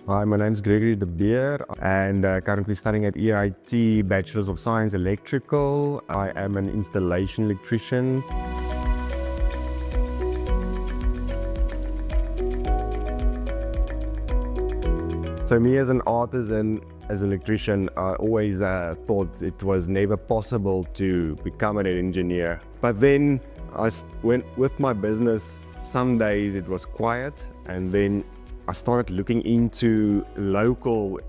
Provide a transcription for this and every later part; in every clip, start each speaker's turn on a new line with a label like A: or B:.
A: Hi, my name is Gregory De Beer and currently studying at EIT Bachelor of Science, Electrical. I am an installation electrician. So me as an artisan, as an electrician, I always thought it was never possible to become an engineer. But then I went with my business. Some days it was quiet, and then I started looking into local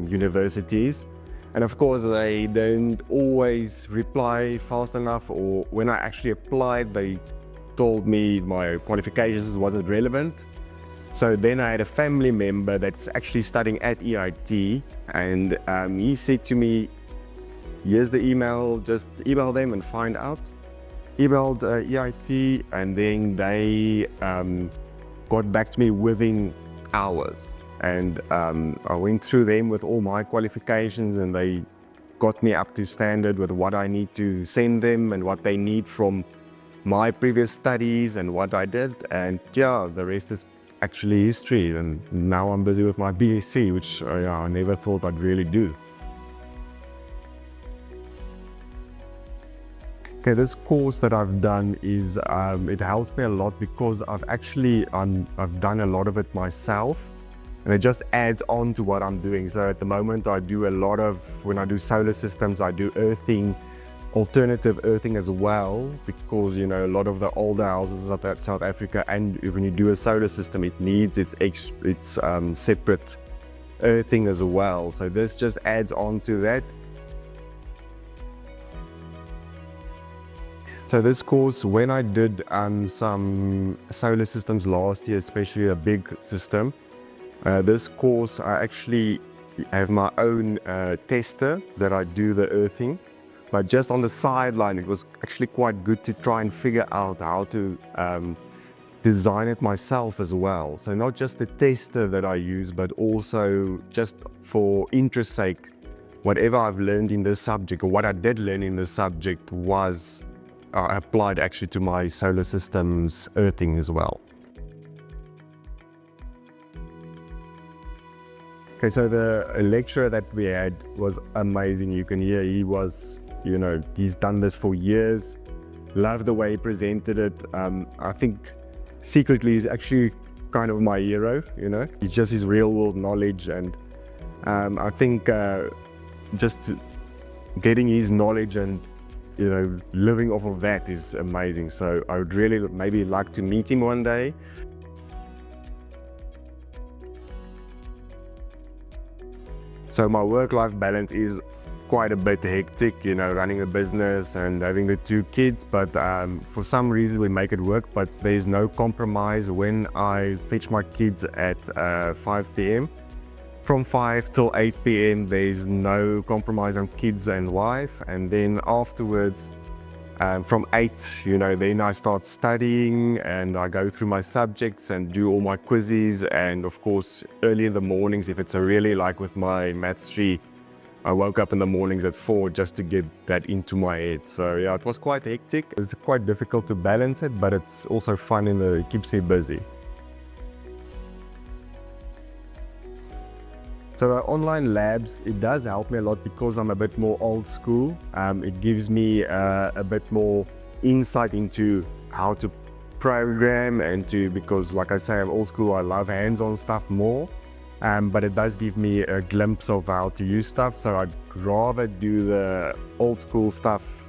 A: universities. And of course, they don't always reply fast enough, or when I actually applied, they told me my qualifications wasn't relevant. So then I had a family member that's actually studying at EIT, and he said to me, here's the email, just email them and find out. Emailed EIT, and then they got back to me within hours. And I went through them with all my qualifications, and they got me up to standard with what I need to send them and what they need from my previous studies and what I did. And yeah, the rest is actually history. And now I'm busy with my BSc, which I never thought I'd really do. Okay, this course that I've done is, it helps me a lot because I've done a lot of it myself, and it just adds on to what I'm doing. So at the moment I do a lot of, when I do solar systems, I do earthing, alternative earthing as well, because a lot of the older houses at South Africa, and when you do a solar system, it needs its separate earthing as well. So this just adds on to that. So this course, when I did some solar systems last year, especially a big system, this course I actually have my own tester that I do the earthing. But just on the sideline, it was actually quite good to try and figure out how to design it myself as well. So not just the tester that I use, but also just for interest's sake, whatever I've learned in this subject, or what I did learn in this subject, was applied actually to my solar systems earthing as well. Okay, so the lecturer that we had was amazing. You can hear he was, he's done this for years. Love the way he presented it. I think secretly he's actually kind of my hero, It's just his real world knowledge, and I think just getting his knowledge and living off of that is amazing. So I would really maybe like to meet him one day. So my work-life balance is quite a bit hectic, running a business and having the 2 kids, but for some reason we make it work. But there's no compromise when I fetch my kids at 5 p.m. From 5 till 8 p.m. there's no compromise on kids and wife. And then afterwards, from 8, then I start studying, and I go through my subjects and do all my quizzes. And of course, early in the mornings, if it's really like with my maths 3, I woke up in the mornings at 4 just to get that into my head. So yeah, it was quite hectic. It's quite difficult to balance it, but it's also fun and it keeps me busy. So the online labs, it does help me a lot because I'm a bit more old school. It gives me a bit more insight into how to program because like I say, I'm old school, I love hands-on stuff more. But it does give me a glimpse of how to use stuff. So I'd rather do the old school stuff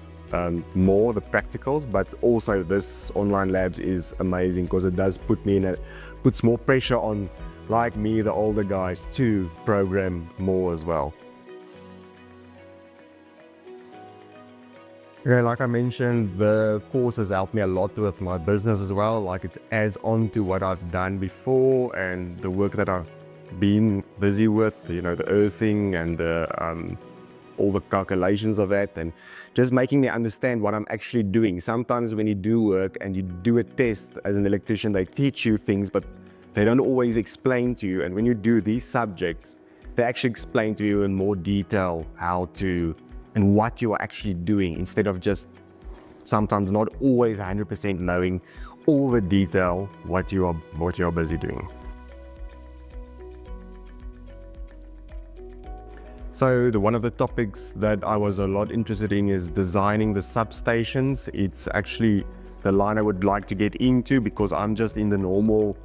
A: more, the practicals, but also this online labs is amazing because it does puts more pressure on, like me, the older guys, to program more as well. Okay, like I mentioned, the course has helped me a lot with my business as well. Like, it adds on to what I've done before and the work that I've been busy with, the earthing and all the calculations of that, and just making me understand what I'm actually doing. Sometimes when you do work and you do a test as an electrician, they teach you things, but they don't always explain to you. And when you do these subjects, they actually explain to you in more detail how to and what you are actually doing, instead of just sometimes not always 100% knowing all the detail what you are busy doing. So one of the topics that I was a lot interested in is designing the substations. It's actually the line I would like to get into because I'm just in the normal,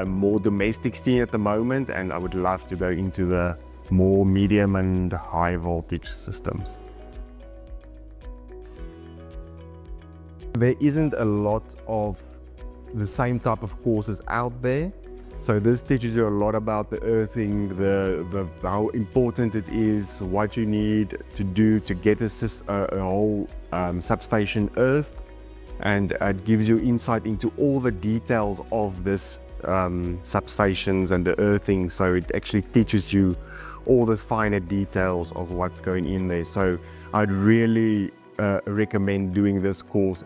A: more domestic scene at the moment, and I would love to go into the more medium and high voltage systems. There isn't a lot of the same type of courses out there. So this teaches you a lot about the earthing, how important it is, what you need to do to get a whole substation earthed, and it gives you insight into all the details of this substations and the earthing. So it actually teaches you all the finer details of what's going in there. So I'd really recommend doing this course